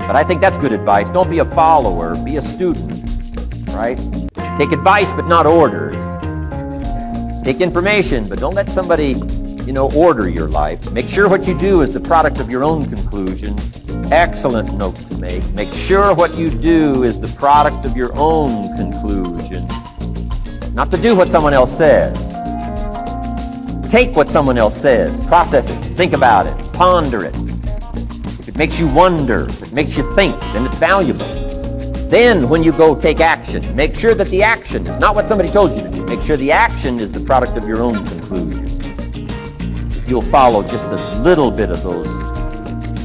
But I think that's good advice. Don't be a follower, be a student, right? Take advice, but not orders. Take information, but don't let somebody, order your life. Make sure what you do is the product of your own conclusion. Excellent note to make. Make sure what you do is the product of your own conclusion. Not to do what someone else says. Take what someone else says, process it, think about it, ponder it. If it makes you wonder, if it makes you think, then it's valuable. Then when you go take action, make sure that the action is not what somebody told you to do. Make sure the action is the product of your own conclusion. If you'll follow just a little bit of those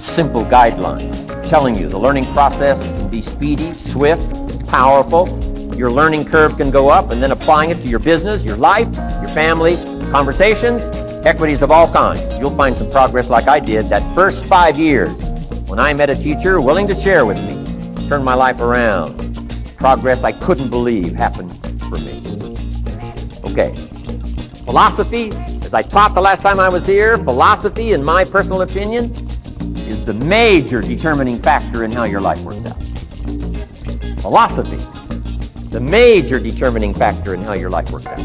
simple guidelines, I'm telling you, the learning process can be speedy, swift, powerful. Your learning curve can go up, and then applying it to your business, your life, your family, conversations, equities of all kinds. You'll find some progress like I did that first 5 years when I met a teacher willing to share with me, turn my life around. Progress I couldn't believe happened for me. Okay. Philosophy, as I taught the last time I was here, philosophy, in my personal opinion, is the major determining factor in how your life works out. Philosophy, the major determining factor in how your life works out.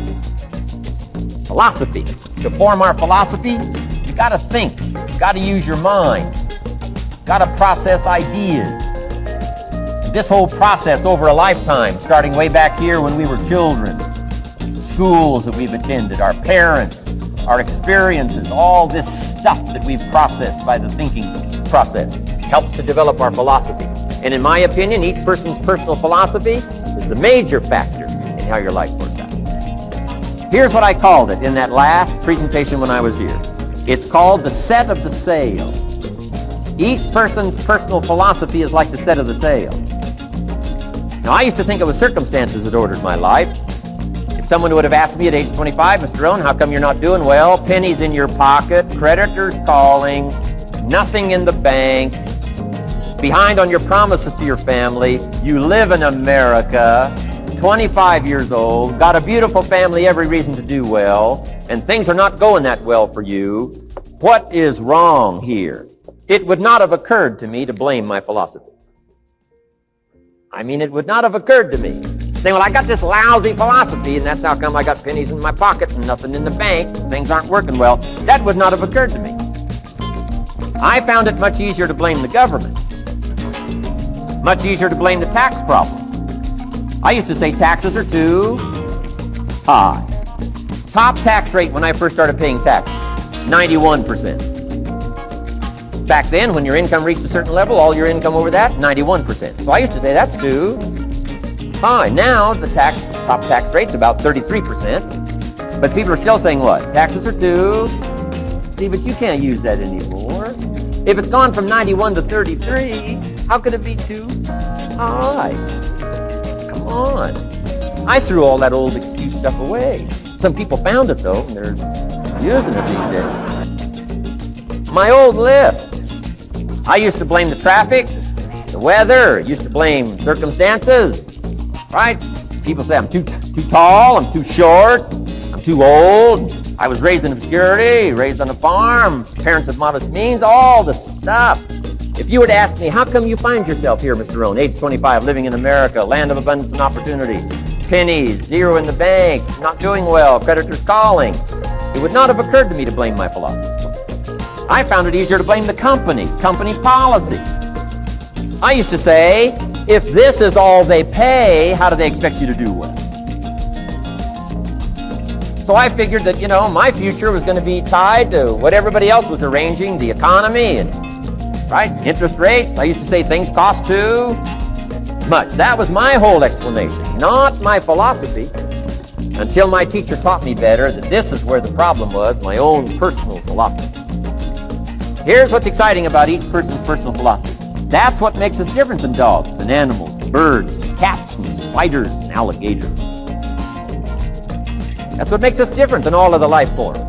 Philosophy. To form our philosophy, you got to think. You got to use your mind. Got to process ideas. This whole process over a lifetime, starting way back here when we were children, schools that we've attended, our parents, our experiences, all this stuff that we've processed by the thinking process helps to develop our philosophy. And in my opinion, each person's personal philosophy is the major factor in how your life works out. Here's what I called it in that last presentation when I was here. It's called the set of the sail. Each person's personal philosophy is like the set of the sail. Now, I used to think it was circumstances that ordered my life. If someone would have asked me at age 25, Mr. Rohn, how come you're not doing well? Pennies in your pocket, creditors calling, nothing in the bank, behind on your promises to your family, you live in America, 25 years old, got a beautiful family, every reason to do well, and things are not going that well for you. What is wrong here? It would not have occurred to me to blame my philosophy. It would not have occurred to me. Saying, well, I got this lousy philosophy, and that's how come I got pennies in my pocket and nothing in the bank, things aren't working well. That would not have occurred to me. I found it much easier to blame the government. Much easier to blame the tax problem. I used to say taxes are too high. Top tax rate when I first started paying taxes, 91%. Back then, when your income reached a certain level, all your income over that, 91%. So I used to say that's too high. Now the top tax rate's about 33%. But people are still saying what? Taxes are too. See, but you can't use that anymore. If it's gone from 91 to 33, how could it be too high? Come on. I threw all that old excuse stuff away. Some people found it though, and they're using it these days. My old list. I used to blame the traffic, the weather, used to blame circumstances, right? People say I'm too tall, I'm too short, I'm too old, I was raised in obscurity, raised on a farm, parents of modest means, all the stuff. If you were to ask me, how come you find yourself here, Mr. Rohn, age 25, living in America, land of abundance and opportunity, pennies, zero in the bank, not doing well, creditors calling, it would not have occurred to me to blame my philosophy. I found it easier to blame the company policy. I used to say, if this is all they pay, how do they expect you to do well? So I figured that, my future was going to be tied to what everybody else was arranging, the economy and, right, interest rates. I used to say things cost too much. That was my whole explanation, not my philosophy, until my teacher taught me better that this is where the problem was, my own personal philosophy. Here's what's exciting about each person's personal philosophy. That's what makes us different than dogs and animals, and birds, and cats, and spiders, and alligators. That's what makes us different than all other life forms.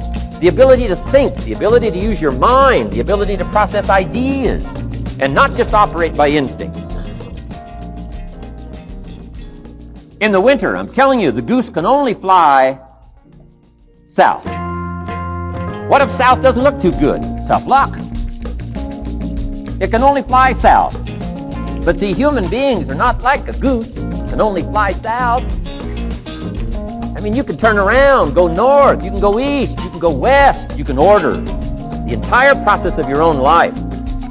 The ability to think, the ability to use your mind, the ability to process ideas, and not just operate by instinct. In the winter, I'm telling you, the goose can only fly south. What if south doesn't look too good? Tough luck. It can only fly south. But see, human beings are not like a goose and only fly south. I mean, you can turn around, go north, you can go east, you can go west, you can order the entire process of your own life.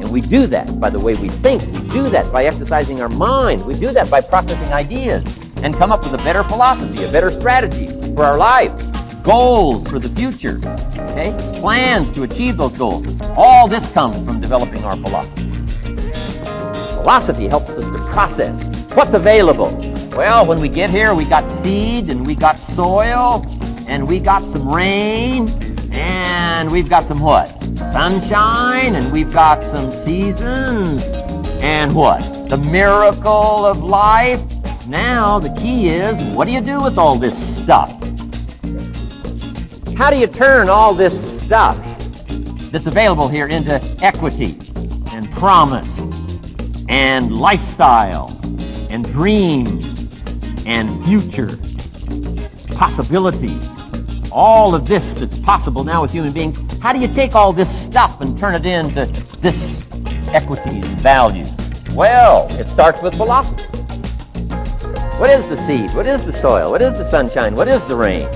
And we do that by the way we think. We do that by exercising our mind. We do that by processing ideas and come up with a better philosophy, a better strategy for our life, goals for the future, okay? Plans to achieve those goals. All this comes from developing our philosophy. Philosophy helps us to process what's available. Well, when we get here, we got seed, and we got soil, and we got some rain, and we've got some what? Sunshine, and we've got some seasons, and what? The miracle of life. Now, the key is, what do you do with all this stuff? How do you turn all this stuff that's available here into equity and promise and lifestyle and dreams and future possibilities? All of this that's possible now with human beings, how do you take all this stuff and turn it into this equities and values? Well, it starts with philosophy. What is the seed? What is the soil? What is the sunshine? What is the rain?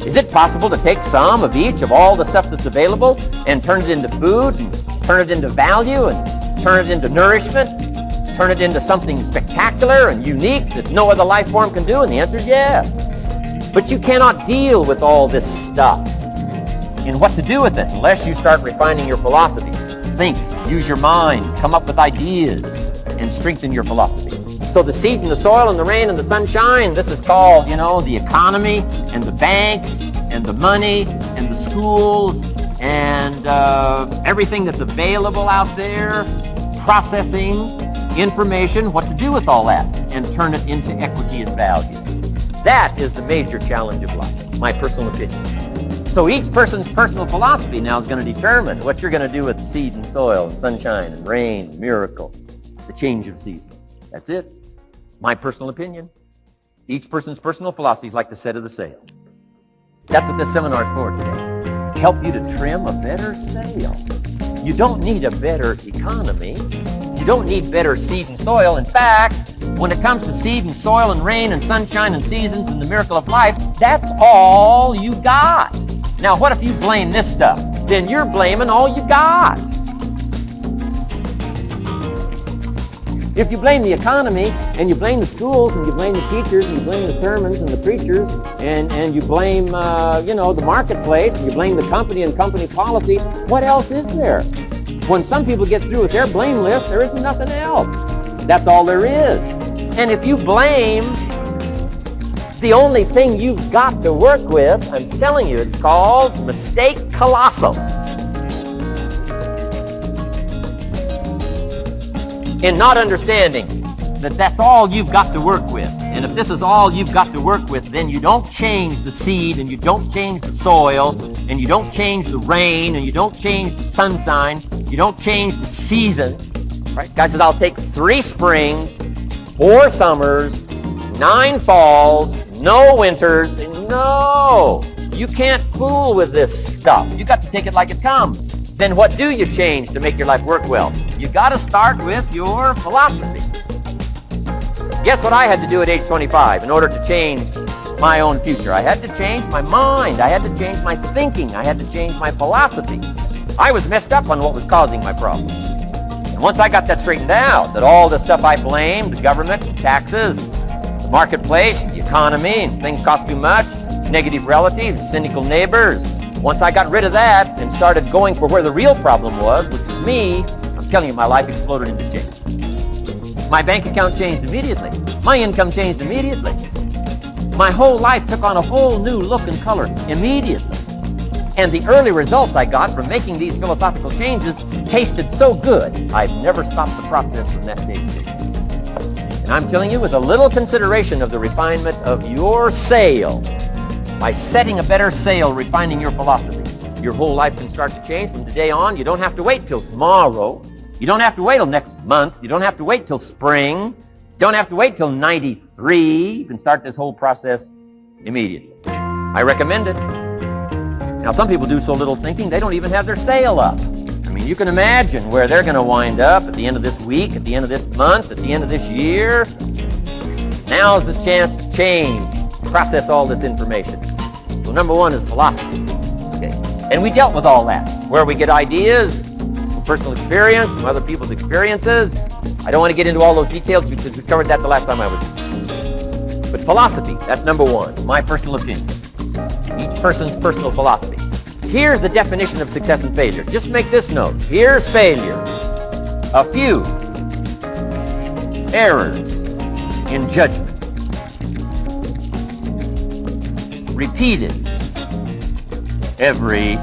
Is it possible to take some of each of all the stuff that's available and turn it into food, and turn it into value, and turn it into nourishment, turn it into something spectacular and unique that no other life form can do? And the answer is yes. But you cannot deal with all this stuff and what to do with it unless you start refining your philosophy. Think, use your mind, come up with ideas, and strengthen your philosophy. So the seed and the soil and the rain and the sunshine, this is called, the economy and the banks and the money and the schools and everything that's available out there, processing information, what to do with all that, and turn it into equity and value. That is the major challenge of life, my personal opinion. So each person's personal philosophy now is going to determine what you're going to do with seed and soil and sunshine and rain, miracle, the change of season. That's it. My personal opinion. Each person's personal philosophy is like the set of the sail. That's what this seminar is for today. Help you to trim a better sail. You don't need a better economy. You don't need better seed and soil. In fact, when it comes to seed and soil and rain and sunshine and seasons and the miracle of life, that's all you got. Now, what if you blame this stuff? Then you're blaming all you got. If you blame the economy, and you blame the schools, and you blame the teachers, and you blame the sermons and the preachers, and you blame, the marketplace, and you blame the company and company policy, what else is there? When some people get through with their blame list, there isn't nothing else. That's all there is. And if you blame the only thing you've got to work with, I'm telling you, it's called mistake colossal. In not understanding that that's all you've got to work with. And if this is all you've got to work with, then you don't change the seed, and you don't change the soil, and you don't change the rain, and you don't change the sunshine, you don't change the seasons. Right? Guy says, I'll take 3 springs, 4 summers, 9 falls, no winters. No, you can't fool with this stuff. You got to take it like it comes. Then what do you change to make your life work well? You got to start with your philosophy. Guess what I had to do at age 25 in order to change my own future? I had to change my mind. I had to change my thinking. I had to change my philosophy. I was messed up on what was causing my problems. And once I got that straightened out, that all the stuff I blamed, the government, taxes, the marketplace, the economy, and things cost too much, negative relatives, cynical neighbors, once I got rid of that and started going for where the real problem was, which was me, I'm telling you, my life exploded into change. My bank account changed immediately. My income changed immediately. My whole life took on a whole new look and color immediately. And the early results I got from making these philosophical changes tasted so good, I've never stopped the process from that day to day. And I'm telling you, with a little consideration of the refinement of your sail, by setting a better sail, refining your philosophy, your whole life can start to change from today on. You don't have to wait till tomorrow. You don't have to wait till next month. You don't have to wait till spring. You don't have to wait till 93. You can start this whole process immediately. I recommend it. Now, some people do so little thinking, they don't even have their sail up. And mean, you can imagine where they're going to wind up at the end of this week, at the end of this month, at the end of this year. Now's the chance to change, process all this information. So number one is philosophy. Okay. And we dealt with all that, where we get ideas, from personal experience, from other people's experiences. I don't want to get into all those details because we covered that the last time I was here. But philosophy, that's number one, my personal opinion. Each person's personal philosophy. Here's the definition of success and failure. Just make this note. Here's failure. A few errors in judgment. Repeated every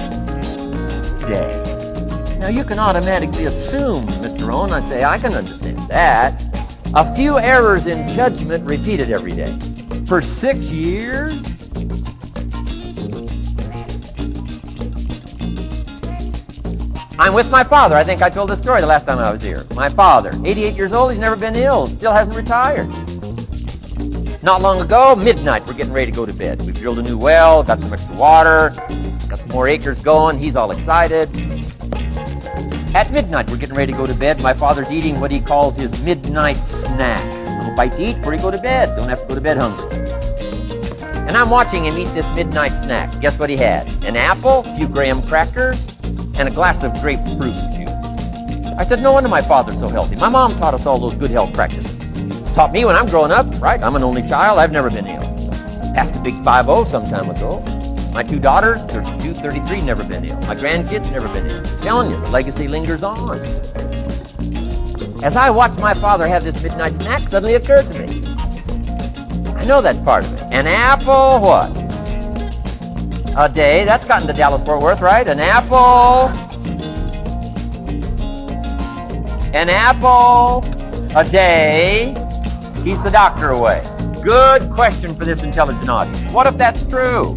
day. Now you can automatically assume, Mr. Rohn, I say, I can understand that. A few errors in judgment repeated every day. For 6 years? I'm with my father. I think I told this story the last time I was here. My father, 88 years old, he's never been ill, still hasn't retired. Not long ago, midnight, we're getting ready to go to bed. We've drilled a new well, got some extra water, got some more acres going, he's all excited. At midnight, we're getting ready to go to bed. My father's eating what he calls his midnight snack. A little bite to eat before you go to bed. Don't have to go to bed hungry. And I'm watching him eat this midnight snack. Guess what he had? An apple, a few graham crackers, and a glass of grapefruit juice. I said, no wonder my father's so healthy. My mom taught us all those good health practices. Taught me when I'm growing up, right? I'm an only child. I've never been ill. Passed the big 5-0 some time ago. My 2 daughters, 32, 33, never been ill. My grandkids, never been ill. I'm telling you, the legacy lingers on. As I watched my father have this midnight snack, suddenly it occurred to me. I know that's part of it. An apple, what? A day. That's gotten to Dallas-Fort Worth, right? An apple. An apple a day keeps the doctor away. Good question for this intelligent audience. What if that's true?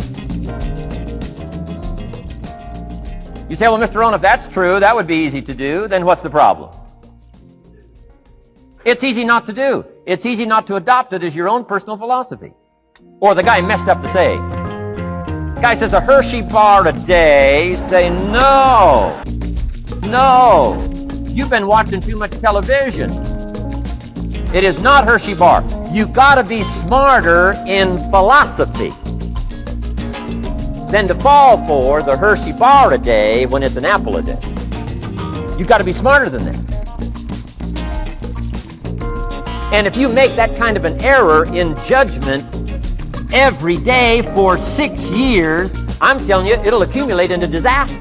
You say, well, Mr. Rohn, if that's true, that would be easy to do. Then what's the problem? It's easy not to do. It's easy not to adopt it as your own personal philosophy. Or the guy messed up to say. The guy says a Hershey bar a day. Say, no. No. You've been watching too much television. It is not Hershey bar. You've got to be smarter in philosophy than to fall for the Hershey bar a day when it's an apple a day. You've got to be smarter than that. And if you make that kind of an error in judgment every day for 6 years, I'm telling you, it'll accumulate into disaster.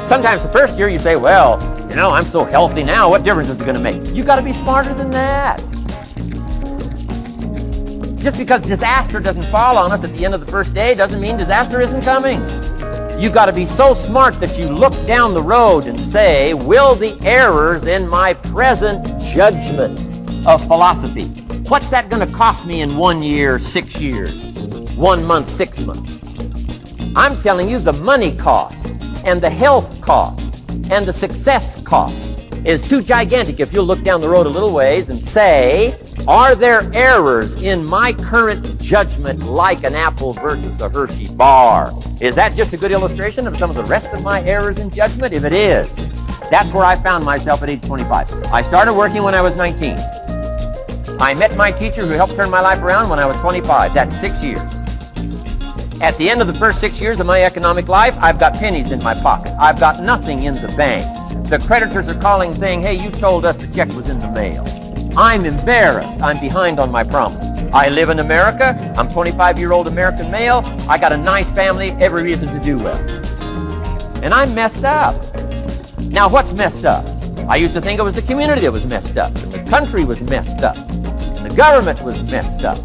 Sometimes the first year you say, well, you know, I'm so healthy now, what difference is it going to make? You've got to be smarter than that. Just because disaster doesn't fall on us at the end of the first day doesn't mean disaster isn't coming. You've got to be so smart that you look down the road and say, will the errors in my present judgment of philosophy, what's that going to cost me in 1 year, 6 years, 1 month, 6 months? I'm telling you, the money cost and the health cost and the success cost is too gigantic if you'll look down the road a little ways and say, are there errors in my current judgment like an apple versus a Hershey bar? Is that just a good illustration of some of the rest of my errors in judgment? If it is, that's where I found myself at age 25. I started working when I was 19. I met my teacher who helped turn my life around when I was 25. That's 6 years. At the end of the first 6 years of my economic life, I've got pennies in my pocket. I've got nothing in the bank. The creditors are calling saying, hey, you told us the check was in the mail. I'm embarrassed. I'm behind on my promises. I live in America. I'm 25-year-old American male. I got a nice family, every reason to do well. And I'm messed up. Now, what's messed up? I used to think it was the community that was messed up, and the country was messed up, and the government was messed up.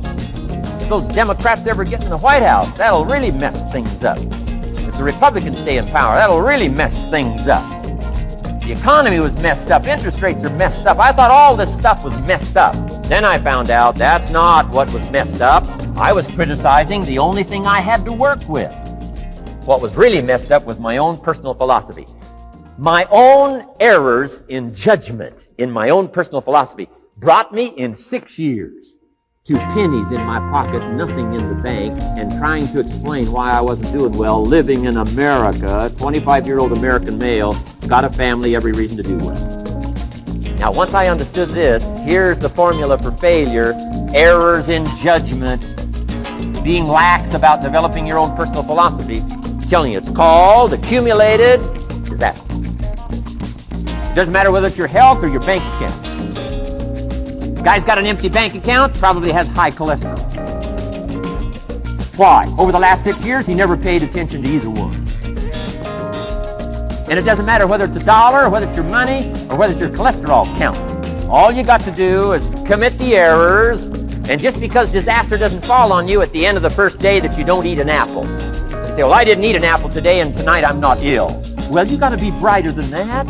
If those Democrats ever get in the White House, that'll really mess things up. If the Republicans stay in power, that'll really mess things up. The economy was messed up. Interest rates are messed up. I thought all this stuff was messed up. Then I found out that's not what was messed up. I was criticizing the only thing I had to work with. What was really messed up was my own personal philosophy. My own errors in judgment in my own personal philosophy brought me in 6 years to pennies in my pocket, nothing in the bank, and trying to explain why I wasn't doing well, living in America, 25-year-old American male, got a family, every reason to do well. Now, once I understood this, here's the formula for failure: errors in judgment, being lax about developing your own personal philosophy. I'm telling you, it's called accumulated disaster. It doesn't matter whether it's your health or your bank account. Guy's got an empty bank account, probably has high cholesterol. Why? Over the last 6 years, he never paid attention to either one. And it doesn't matter whether it's a dollar, or whether it's your money, or whether it's your cholesterol count. All you got to do is commit the errors, and just because disaster doesn't fall on you at the end of the first day that you don't eat an apple. You say, well, I didn't eat an apple today, and tonight I'm not ill. Well, you got to be brighter than that.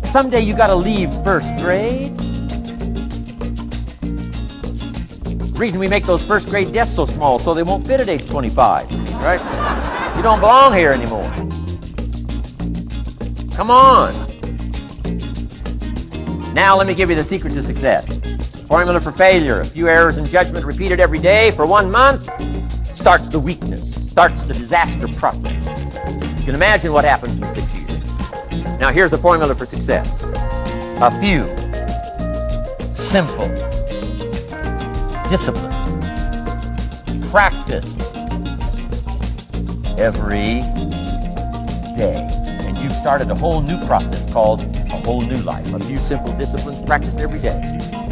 Someday you got to leave first grade. The reason we make those first grade desks so small so they won't fit at age 25, right? You don't belong here anymore. Come on. Now let me give you the secret to success. Formula for failure: a few errors in judgment repeated every day for 1 month starts the weakness, starts the disaster process. You can imagine what happens in 6 years. Now here's the formula for success: a few simple disciplines practiced every day. And you've started a whole new process called a whole new life. A few simple disciplines practiced every day.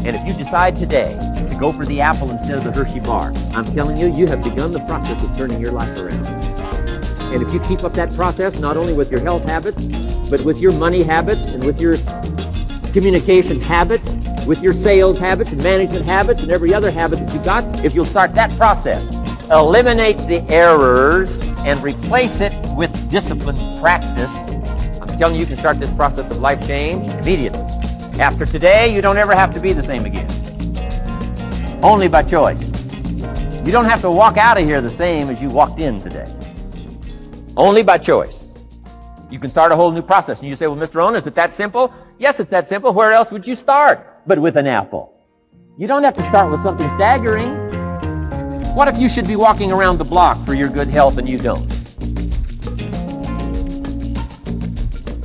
And if you decide today to go for the apple instead of the Hershey bar, I'm telling you, you have begun the process of turning your life around. And if you keep up that process, not only with your health habits, but with your money habits and with your communication habits, with your sales habits and management habits and every other habit that you got, if you'll start that process, eliminate the errors and replace it with disciplines practiced, I'm telling you, you can start this process of life change immediately. After today, you don't ever have to be the same again. Only by choice. You don't have to walk out of here the same as you walked in today. Only by choice. You can start a whole new process. And you say, well, Mr. Rohn, is it that simple? Yes, it's that simple. Where else would you start but with an apple? You don't have to start with something staggering. What if you should be walking around the block for your good health and you don't?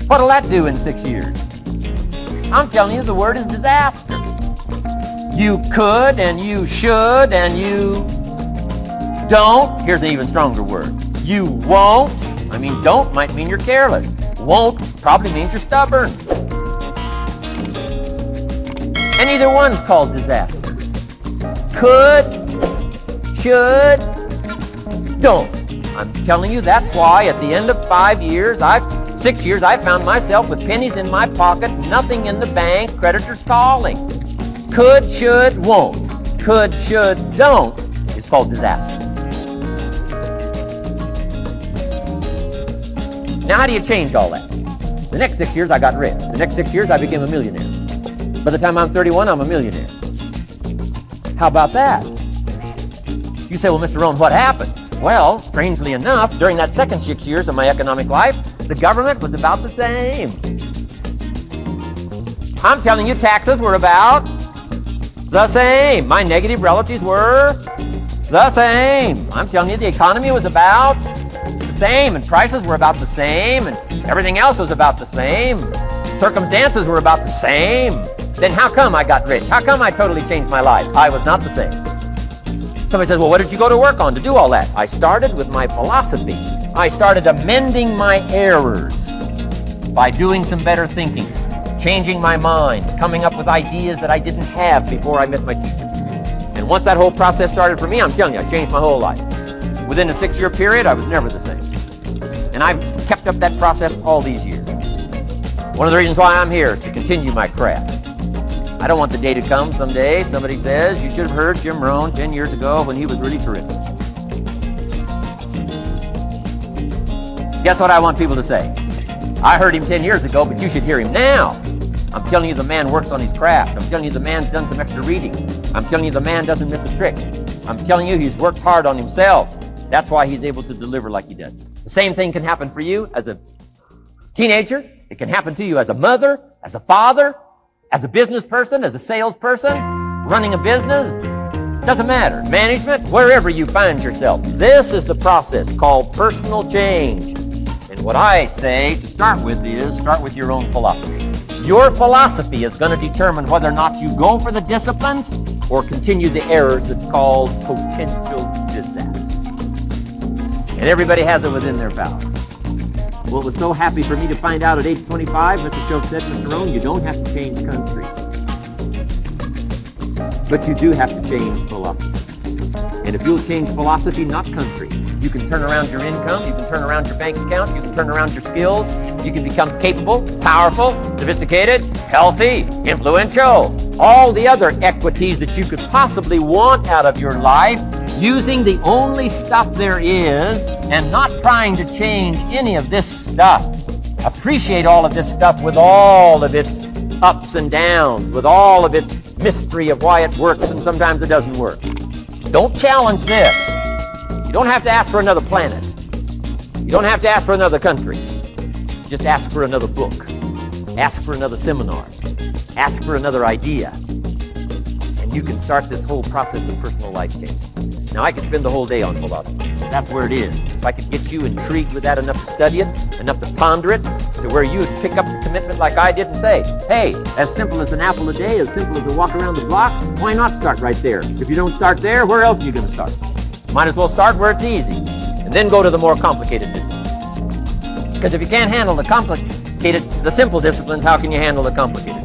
What'll that do in 6 years? I'm telling you, the word is disaster. You could and you should and you don't. Here's an even stronger word. You won't. I mean, don't might mean you're careless. Won't probably means you're stubborn. And either one's called disaster. Could, should, don't. I'm telling you, that's why at the end of 6 years, I found myself with pennies in my pocket, nothing in the bank, creditors calling. Could, should, won't. Could, should, don't is called disaster. Now, how do you change all that? The next 6 years, I got rich. The next 6 years, I became a millionaire. By the time I'm 31, I'm a millionaire. How about that? You say, well, Mr. Rohn, what happened? Well, strangely enough, during that second 6 years of my economic life, the government was about the same. I'm telling you, taxes were about the same. My negative relatives were the same. I'm telling you, the economy was about the same, and prices were about the same, and everything else was about the same. Circumstances were about the same. Then how come I got rich? How come I totally changed my life? I was not the same. Somebody says, well, what did you go to work on to do all that? I started with my philosophy. I started amending my errors by doing some better thinking, changing my mind, coming up with ideas that I didn't have before I met my teacher. And once that whole process started for me, I'm telling you, I changed my whole life. Within a 6-year period, I was never the same. And I've kept up that process all these years. One of the reasons why I'm here is to continue my craft. I don't want the day to come someday somebody says, you should have heard Jim Rohn 10 years ago when he was really terrific. Guess what I want people to say? I heard him 10 years ago, but you should hear him now. I'm telling you, the man works on his craft. I'm telling you, the man's done some extra reading. I'm telling you, the man doesn't miss a trick. I'm telling you, he's worked hard on himself. That's why he's able to deliver like he does. The same thing can happen for you as a teenager. It can happen to you as a mother, as a father, as a business person, as a salesperson, running a business. Doesn't matter. Management, wherever you find yourself. This is the process called personal change. And what I say to start with is, start with your own philosophy. Your philosophy is going to determine whether or not you go for the disciplines or continue the errors that's called potential disaster. And everybody has it within their power. Well, it was so happy for me to find out at age 25, Mr. Schultz said, Mr. Rohn, you don't have to change country. But you do have to change philosophy. And if you'll change philosophy, not country, you can turn around your income, you can turn around your bank account, you can turn around your skills, you can become capable, powerful, sophisticated, healthy, influential, all the other equities that you could possibly want out of your life, using the only stuff there is and not trying to change any of this stuff. Appreciate all of this stuff with all of its ups and downs, with all of its mystery of why it works and sometimes it doesn't work. Don't challenge this. You don't have to ask for another planet. You don't have to ask for another country. Just ask for another book. Ask for another seminar. Ask for another idea. And you can start this whole process of personal life change. Now, I could spend the whole day on philosophy. That's where it is. If I could get you intrigued with that enough to study it, enough to ponder it, to where you would pick up the commitment like I did and say, hey, as simple as an apple a day, as simple as a walk around the block, why not start right there? If you don't start there, where else are you going to start? Might as well start where it's easy, and then go to the more complicated disciplines. Because if you can't handle the simple disciplines, how can you handle the complicated?